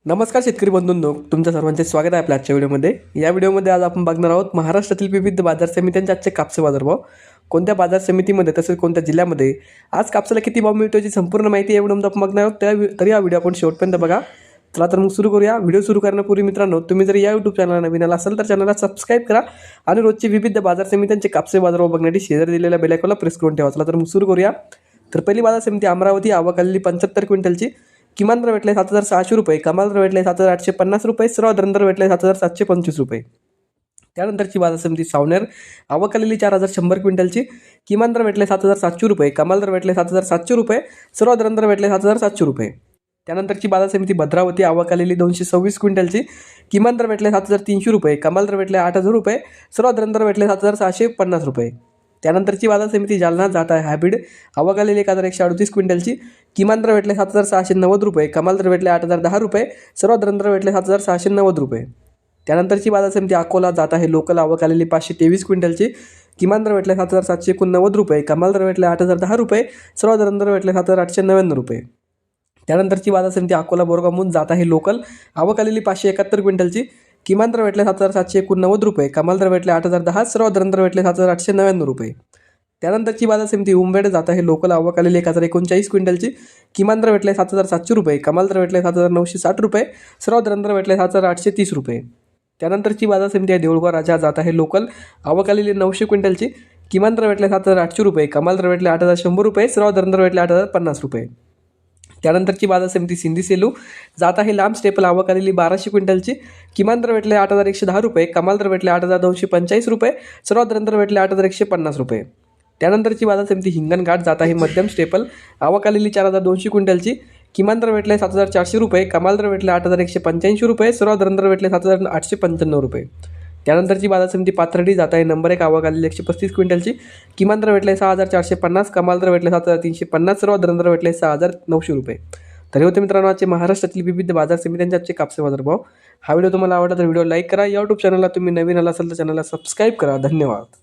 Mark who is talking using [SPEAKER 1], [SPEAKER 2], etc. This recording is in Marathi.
[SPEAKER 1] नमस्कार शेतकरी बंधूंनो, तुमच्या सर्वांचे स्वागत आहे आपल्या आजच्या व्हिडिओमध्ये। या व्हिडिओमध्ये आज आपण बघणार आहोत महाराष्ट्रातील विविध बाजार समित्यांचे आजचे कापसे बाजारभाव, कोणत्या बाजार समितीमध्ये तसेच कोणत्या जिल्ह्यामध्ये आज कापसाला किती भाव मिळतो याची संपूर्ण माहिती या व्हिडिओमध्ये आपण बघणार आहोत। तरी हा व्हिडिओ आपण शेवटपर्यंत बघा। चला तर मग सुरू करूया। व्हिडिओ सुरू करण्यापूर्वी मित्रांनो, तुम्ही जर या यूट्यूब चॅनलला नवीन आला असाल तर चॅनलला सबस्क्राईब करा आणि रोजची विविध बाजार समित्यांचे कापसे बाजारभाव बघण्यासाठी शेजारी दिलेल्या बेल आयकॉनला प्रेस करून ठेवा। चला तर मग सुरू करूया। तर पहिली बाजार समिती अमरावती, आवक आलेली 75 क्विंटलची, किमान दर भेटले 7600 रुपये, कमाल दर भेटले 7850 रुपये, सर्वात दर भेटले 7725 रुपये। त्यानंतरची बाजार समिती सावनेर, आवक आलेली 4100 क्विंटलची, किमान दर भेटले 7700 रुपये, कमाल दर भेटले 7700 रुपये, सर्वात दर भेटले 7700 रुपये। त्यानंतरची बाजार समिती भद्रावती, आवक आलेली 226 क्विंटलची, किमान दर भेटले 7300 रुपये, कमाल दर भेटले 8000 रुपये, सर्वात दर भेटले 7650 रुपये। त्यानंतरची बाजार समिती जालना, जात आहे हायब्रिड, आवक आलेली 1138 क्विंटलची, किमान दर भेटले 7690 रुपये, कमाल दर भेटले 8010 रुपये, सर्वात दर भेटले 7690 रुपये। त्यानंतरची बाजार समिती अकोला, जात आहे लोकल, आवक आलेली 523 क्विंटलची, किमान दर भेटले 7789 रुपये, कमाल दर भेटले 8010 रुपये, सर्वात दर भेटले 7899 रुपये। त्यानंतरची बाजार समिती अकोला बोरगाव, जात आहे लोकल, आवक आलेली 571 क्विंटलची, किमान दर भेटले 7789 रुपये, कमाल दर भेटले 8010, सर्वात दर भेटले 7899 रुपये। त्यानंतरची बाजार समिती उंबेड, जात आहे लोकल, आवक आलेली 1039 क्विंटलची, किमान दर भेटले 7700 रुपये, कमाल दर भेटले 7960 रुपये, सर्वात दर भेटले 7830 रुपये। त्यानंतरची बाजार समिती आहे देऊळगाव राजा, जात आहे लोकल, आवक आलेली 900 क्विंटलची, किमान दर भेटले 7800 रुपये, कमाल दर भेटले 8100 रुपये, सर्वात दर भेटले 8050 रुपये। त्यानंतरची बाजार समिती सिंधी सेलू, जात आहे लांब स्टेपल, आवक आलेली 1200 क्विंटलची, किमान दर भेटले 8110 रुपये, कमाल दर भेटले 8245 रुपये, सर्वात दर भेटले 8150 रुपये। त्यानंतरची बाजार समिती हिंगणघाट, जात आहे मध्यम स्टेपल, आवक आलेली 4200 क्विंटलची, किमान दर भेटले 7400 रुपये, कमाल दर भेटले 8185 रुपये, सर्वात दर भेटले 7895 रुपये। त्यानंतरची बाजार समिती पाथर्डी, जात आहे नंबर 1, आवक आलेली 135 क्विंटलची, किमान दर भेटले 6450, कमाल दर भेटले 7350, सर्वात दर भेटले 6900 रुपये। तर होते मित्रांनो आजचे महाराष्ट्रातील विविध बाजार समित्यांचे आजचे कापसे बाजारभाव। हा व्हिडिओ तुम्हाला आवडला तर व्हिडिओ लाईक करा। यूट्यूब चॅनलला तुम्ही नवीन आला असाल तर चॅनलला सबस्क्राईब करा। धन्यवाद।